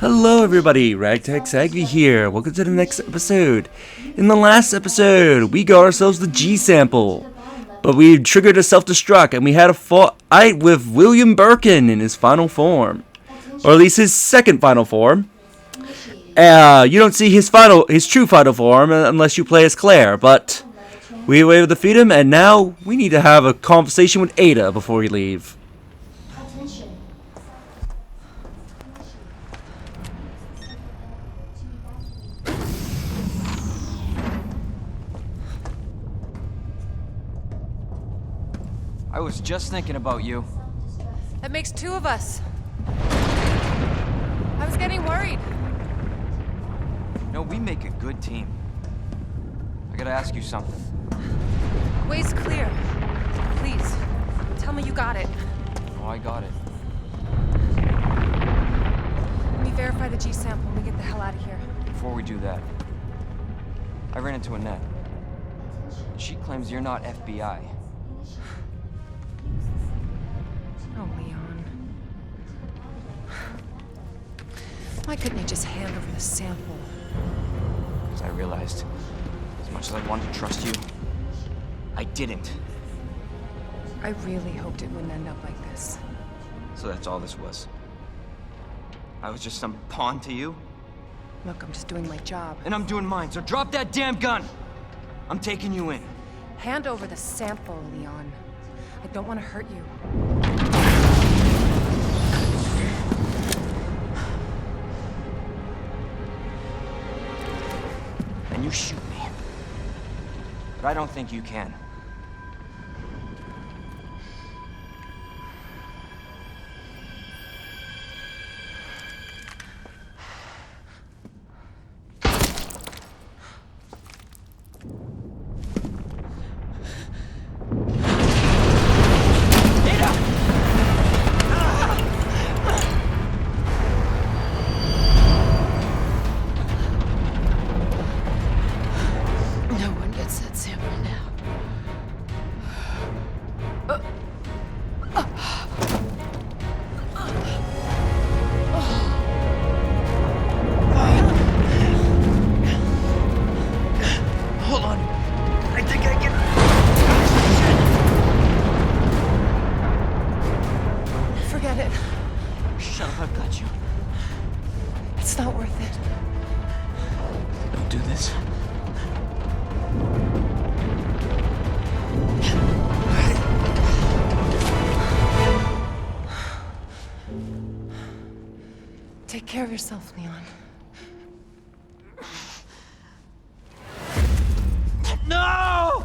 Hello everybody, Ragtag Sagvy here. Welcome to the next episode. In the last episode, we got ourselves the G sample, but we triggered a self-destruct and we had a fight with William Birkin in his final form, or at least his second final form. You don't see his true final form unless you play as Claire, but we were able to defeat him, and now we need to have a conversation with Ada before we leave. I was just thinking about you. That makes two of us. I was getting worried. No, we make a good team. I gotta ask you something. Way's clear. Please, tell me you got it. Oh, I got it. Let me verify the G sample and we get the hell out of here. Before we do that, I ran into Annette. She claims you're not FBI. Oh, Leon. Why couldn't you just hand over the sample? Because I realized, as much as I wanted to trust you, I didn't. I really hoped it wouldn't end up like this. So that's all this was. I was just some pawn to you, Look, I'm just doing my job. and I'm doing mine, so drop that damn gun! I'm taking you in. Hand over the sample, Leon. I don't want to hurt you. And you shoot me. But I don't think you can. No one gets that sample now. Hold on. I think I can. Forget it. Shut up, I've got you. It's not worth it. Don't do this. Take care of yourself, Leon. No!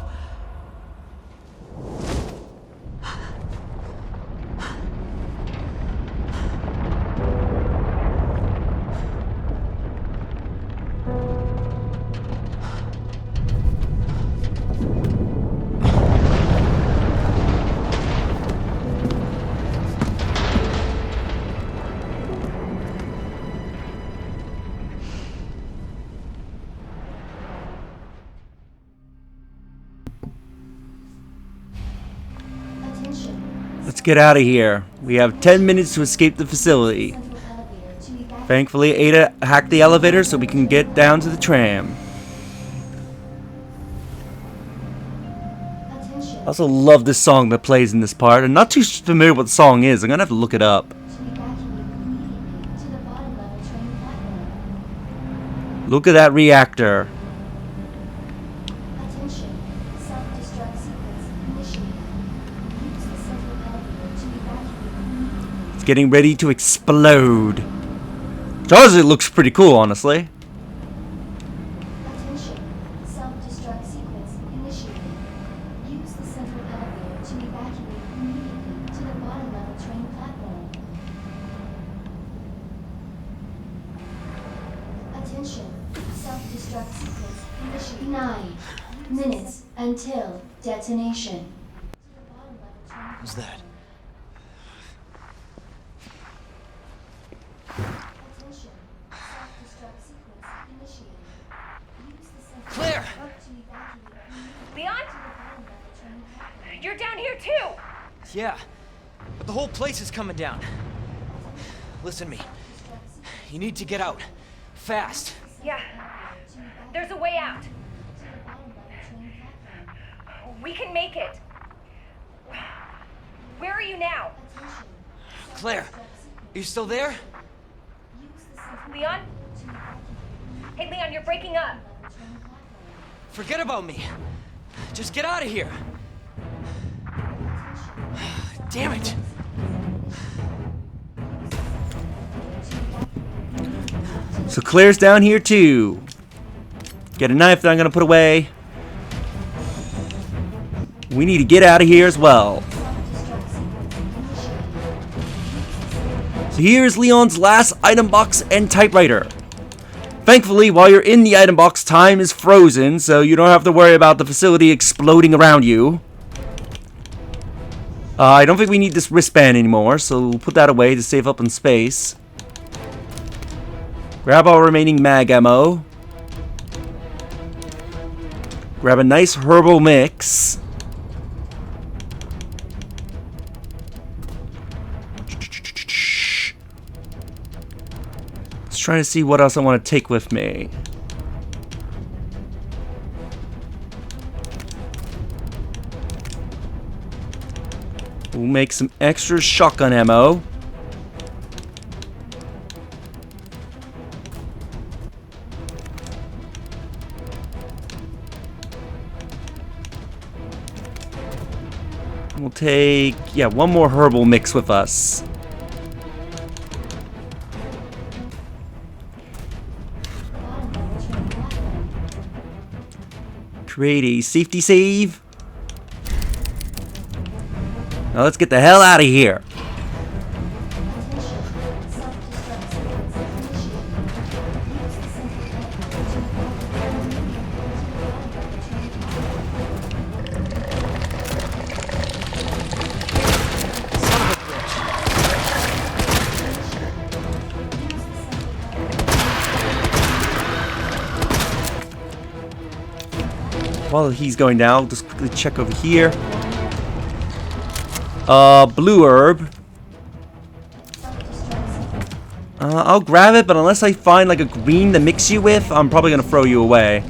Let's get out of here. We have 10 minutes to escape the facility. Thankfully, Ada hacked the elevator so we can get down to the tram. I also love this song that plays in this part. I'm not too familiar what the song is. I'm gonna have to look it up. Look at that reactor. It's getting ready to explode. Which it looks pretty cool, honestly. Attention, self-destruct sequence initiated. Use the central elevator to evacuate immediately to the bottom level train platform. Attention, self-destruct sequence initiated. 9 minutes until detonation. What's that? Attention, self-destruct sequence initiated. Use the central Claire! elevator to evacuate Leon? to the bottom level train platform. You're down here too! Yeah, but the whole place is coming down. Listen to me. You need to get out. Fast. Yeah. There's a way out. We can make it. Where are you now? Claire, you still there? Leon? Hey, Leon, you're breaking up. Forget about me. Just get out of here. Damn it. So Claire's down here too. Get a knife that I'm gonna put away. We need to get out of here as well. So here's Leon's last item box and typewriter. Thankfully, while you're in the item box, time is frozen, so you don't have to worry about the facility exploding around you. I don't think we need this wristband anymore, so we'll put that away to save up in space. Grab our remaining mag ammo. Grab a nice herbal mix. Just trying to see what else I want to take with me. We'll make some extra shotgun ammo. We'll take, one more herbal mix with us. Create a safety save. Now let's get the hell out of here. While he's going down, just quickly check over here. Blue herb. I'll grab it, but unless I find like a green to mix you with, I'm probably gonna throw you away. 8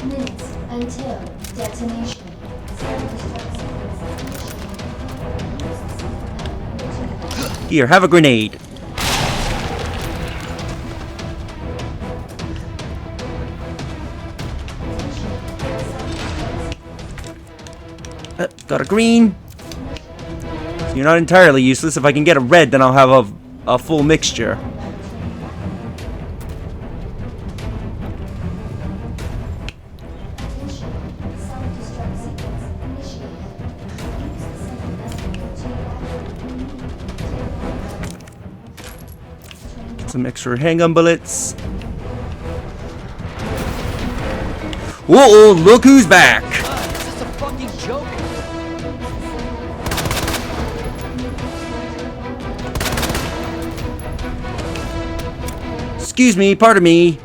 minutes until detonation. Here, have a grenade. Got a green. So you're not entirely useless. If I can get a red, then I'll have a full mixture. Get some extra handgun bullets. Whoa, look who's back. Is this a fucking joke? Excuse me, pardon me.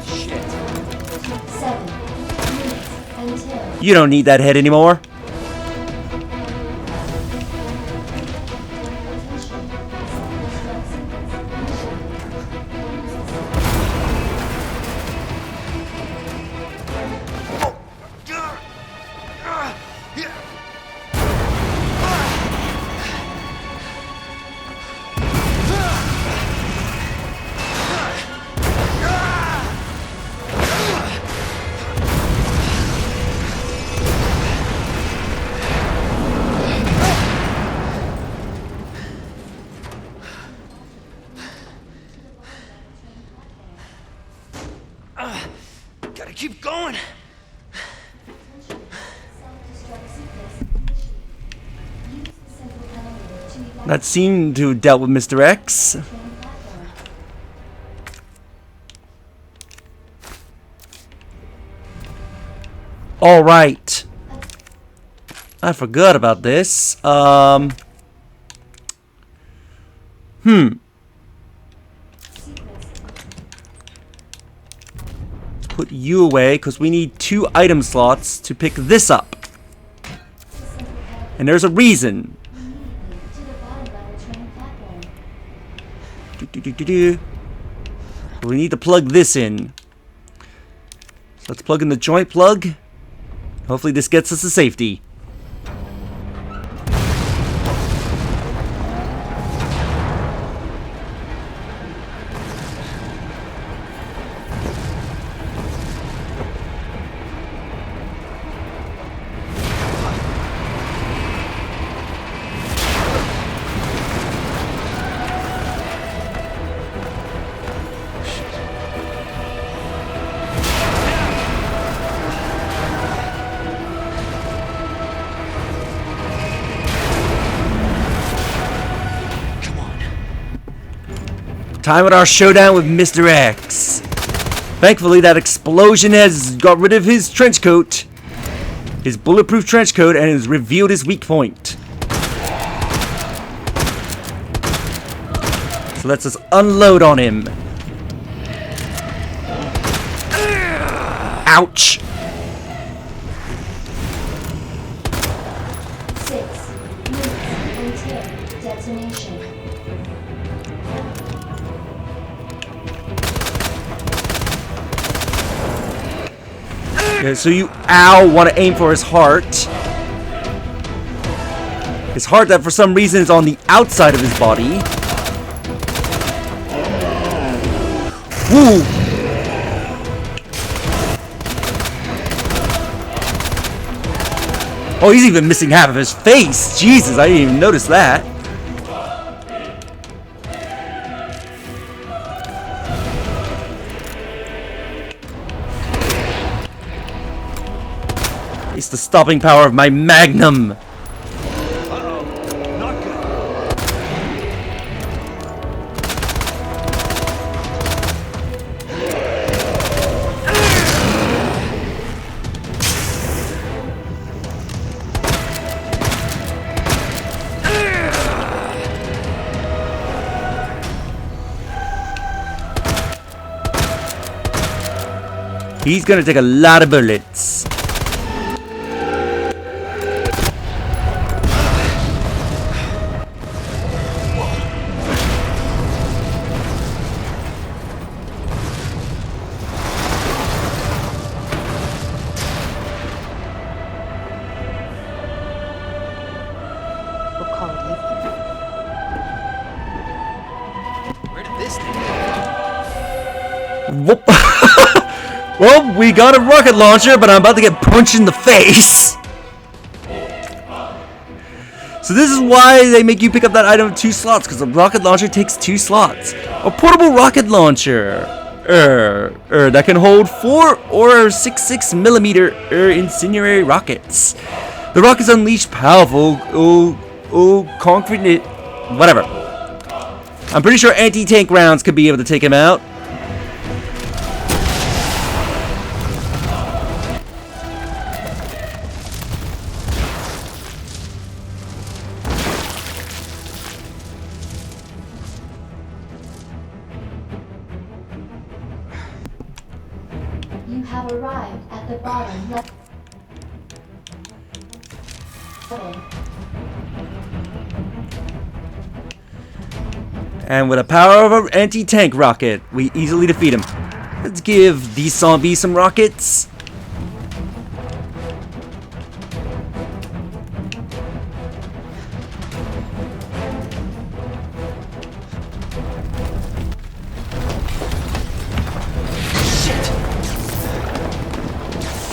Shit. 7 minutes until You don't need that head anymore. Gotta keep going. That seemed to have dealt with Mr.X. Alright. I forgot about this. put you away because we need 2 item slots to pick this up. And there's a reason. Immediately to the bottom level train platform. We need to plug this in. So let's plug in the joint plug. Hopefully this gets us to safety. Time at our showdown with Mr.X. Thankfully, that explosion has got rid of his trench coat, his bulletproof trench coat, and has revealed his weak point. So let's just unload on him. Ouch! 6 minutes until detonation. Okay, so you, want to aim for his heart. His heart that for some reason is on the outside of his body. Woo! Oh, he's even missing half of his face. Jesus, I didn't even notice that. It's the stopping power of my magnum. He's gonna take a lot of bullets. We'll call it even. Where did this thing Whoop. Well, we got a rocket launcher, but I'm about to get punched in the face. So this is why they make you pick up that item in 2 slots, because a rocket launcher takes 2 slots. A portable rocket launcher. That can hold 4 or 6 millimeter incendiary rockets. The rockets unleash powerful, concrete, whatever. I'm pretty sure anti-tank rounds could be able to take him out. You have arrived at the bottom level. And with the power of an anti-tank rocket, we easily defeat him. Let's give these zombies some rockets.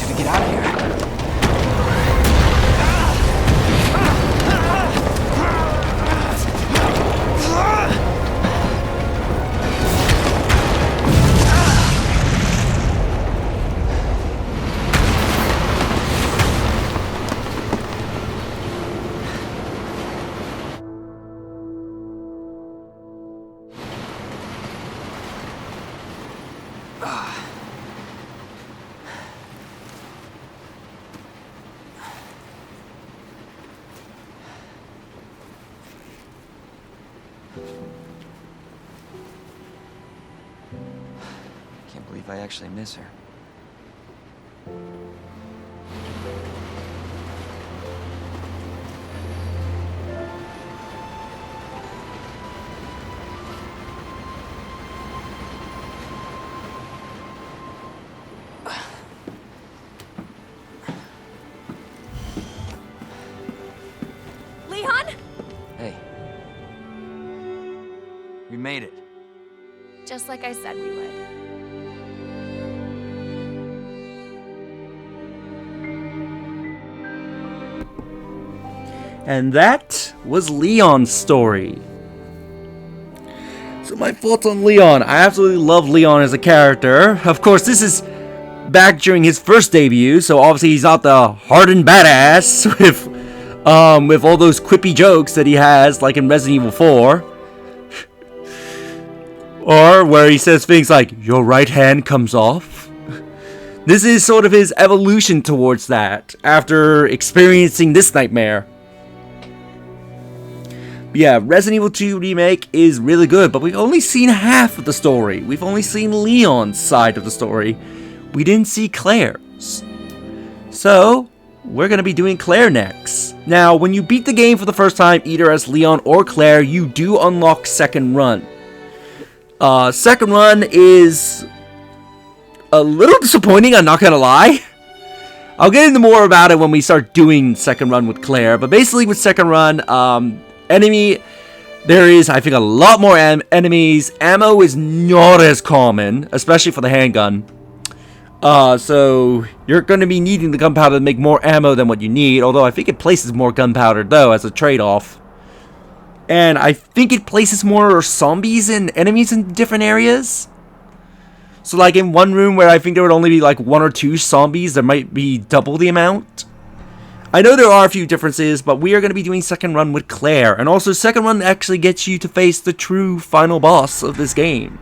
Gotta get out of here. Can't believe I actually miss her. Leon? Hey. We made it. Just like I said we would. And that was Leon's story. So my thoughts on Leon. I absolutely love Leon as a character. Of course, this is back during his first debut, so obviously he's not the hardened badass with all those quippy jokes that he has, like in Resident Evil 4. Or where he says things like, "Your right hand comes off." This is sort of his evolution towards that, after experiencing this nightmare. But yeah, Resident Evil 2 Remake is really good, but we've only seen half of the story. We've only seen Leon's side of the story. We didn't see Claire's. So, we're going to be doing Claire next. Now, when you beat the game for the first time, either as Leon or Claire, you do unlock Second Run. Second Run is a little disappointing, I'm not going to lie. I'll get into more about it when we start doing Second Run with Claire, but basically with Second Run, there is, I think, a lot more enemies. Ammo is not as common, especially for the handgun. So you're going to be needing the gunpowder to make more ammo than what you need. Although I think it places more gunpowder, though, as a trade-off. And I think it places more zombies and enemies in different areas. So, like, in one room where I think there would only be, like, 1 or 2 zombies, there might be double the amount. I know there are a few differences, but we are going to be doing Second Run with Claire. And also, Second Run actually gets you to face the true final boss of this game.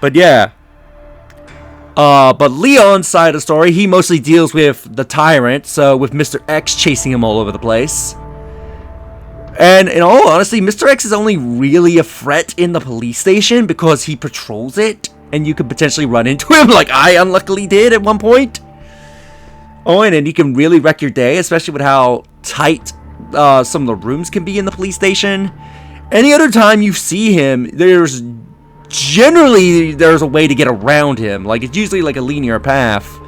But yeah. But Leon's side of the story, he mostly deals with the Tyrant, so with Mr.X chasing him all over the place. And in all honesty, Mr.X is only really a threat in the police station because he patrols it. And you could potentially run into him like I unluckily did at one point. Oh, and then he can really wreck your day, especially with how tight some of the rooms can be in the police station. Any other time you see him, there's a way to get around him. Like, it's usually like a linear path.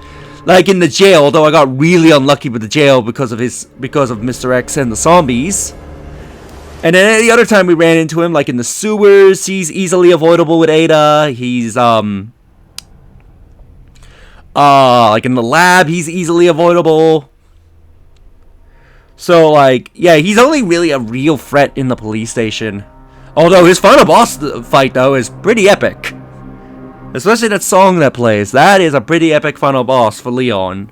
Like in the jail, although I got really unlucky with the jail because of Mr. X and the zombies. And then any other time we ran into him, like in the sewers, he's easily avoidable with Ada. He's, like in the lab, he's easily avoidable. So, like, yeah, he's only really a real threat in the police station. Although his final boss fight, though, is pretty epic. Especially that song that plays. That is a pretty epic final boss for Leon.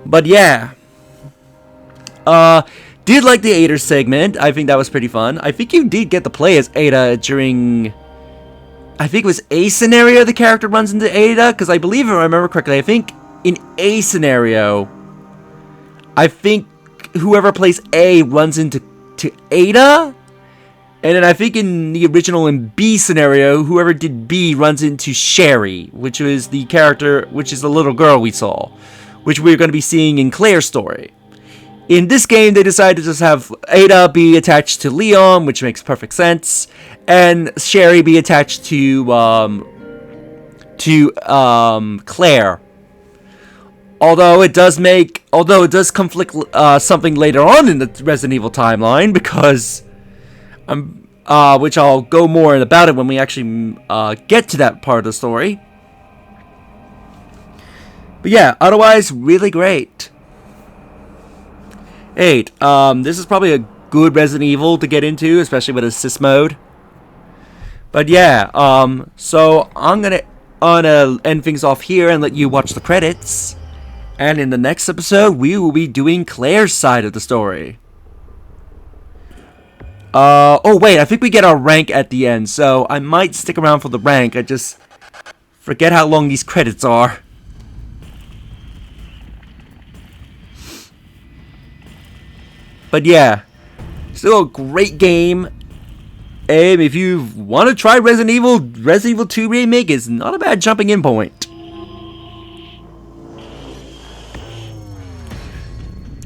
But yeah. Did like the Ada segment. I think that was pretty fun. I think you did get to play as Ada during... I think it was A scenario the character runs into Ada. Because I believe, if I remember correctly, I think in A scenario, I think whoever plays A runs into Ada. And then I think in the original in B scenario, whoever did B runs into Sherry, which was the character, which is the little girl we saw, which we're going to be seeing in Claire's story. In this game, they decided to just have Ada be attached to Leon, which makes perfect sense, and Sherry be attached to Claire. Although it does conflict something later on in the Resident Evil timeline, because which I'll go more about it when we actually get to that part of the story. But yeah, otherwise, really great. 8. This is probably a good Resident Evil to get into, especially with assist mode. But yeah, so I'm gonna end things off here and let you watch the credits. And in the next episode, we will be doing Claire's side of the story. Oh wait, I think we get our rank at the end, so I might stick around for the rank. I just forget how long these credits are. But yeah, still a great game. if you want to try Resident Evil 2 Remake is not a bad jumping in point.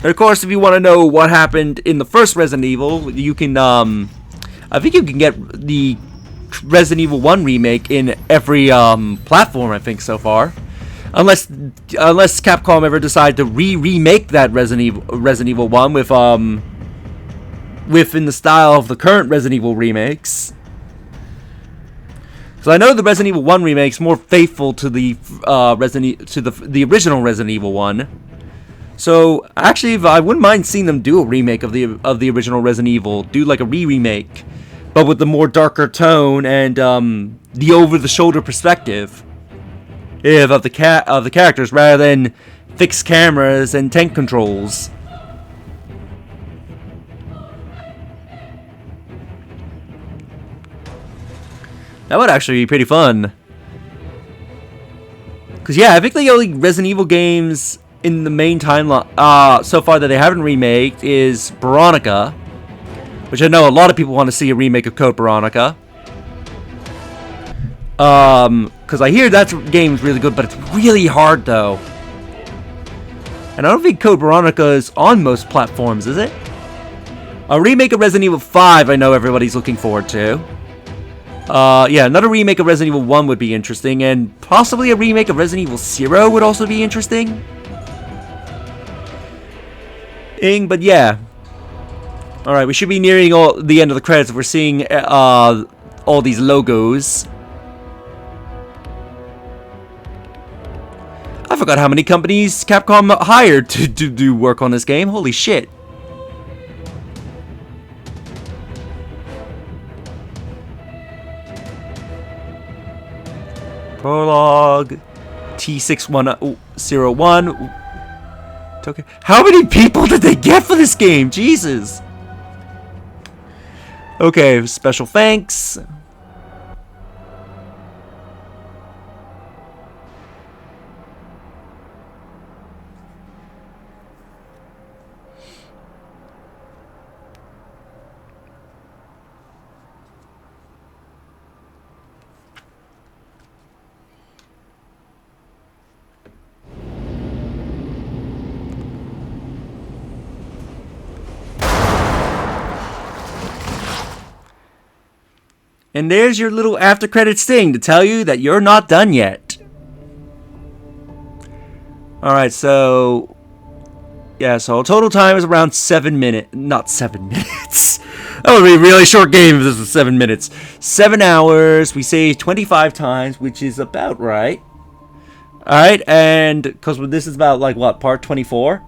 And of course, if you want to know what happened in the first Resident Evil, you can, I think you can get the Resident Evil 1 Remake in every, platform, I think, so far. Unless Capcom ever decide to remake that Resident Evil 1 within the style of the current Resident Evil remakes. So I know the Resident Evil 1 remake's more faithful to the the original Resident Evil 1. So actually, I wouldn't mind seeing them do a remake of the original Resident Evil, do like a remake, but with the more darker tone and the over-the-shoulder perspective of the characters, rather than fixed cameras and tank controls. That would actually be pretty fun. Cause yeah, I think the only Resident Evil games in the main timeline so far that they haven't remade is Veronica, which I know a lot of people want to see a remake of Code Veronica. Cause I hear that game's really good, but it's really hard though. And I don't think Code Veronica is on most platforms, is it? A remake of Resident Evil 5, I know everybody's looking forward to. Yeah, another remake of Resident Evil 1 would be interesting, and possibly a remake of Resident Evil 0 would also be interesting. But yeah. Alright, we should be nearing the end of the credits if we're seeing all these logos. I forgot how many companies Capcom hired to do work on this game. Holy shit. Prologue, T6101. Okay. How many people did they get for this game? Jesus. Okay, special thanks. And there's your little after credits thing to tell you that you're not done yet. Alright, so... yeah, so total time is around 7 minutes. Not 7 minutes. That would be a really short game if this was 7 minutes. 7 hours. We saved 25 times, which is about right. Alright, and... because this is about, like, what, part 24?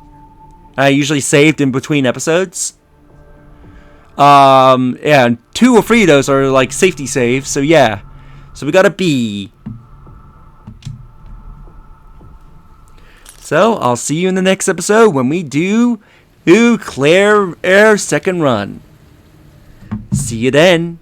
I usually saved in between episodes. Yeah, and 2 or 3 of those are like safety saves, so yeah. So we got a B. So I'll see you in the next episode when we do Claire Air second run. See you then.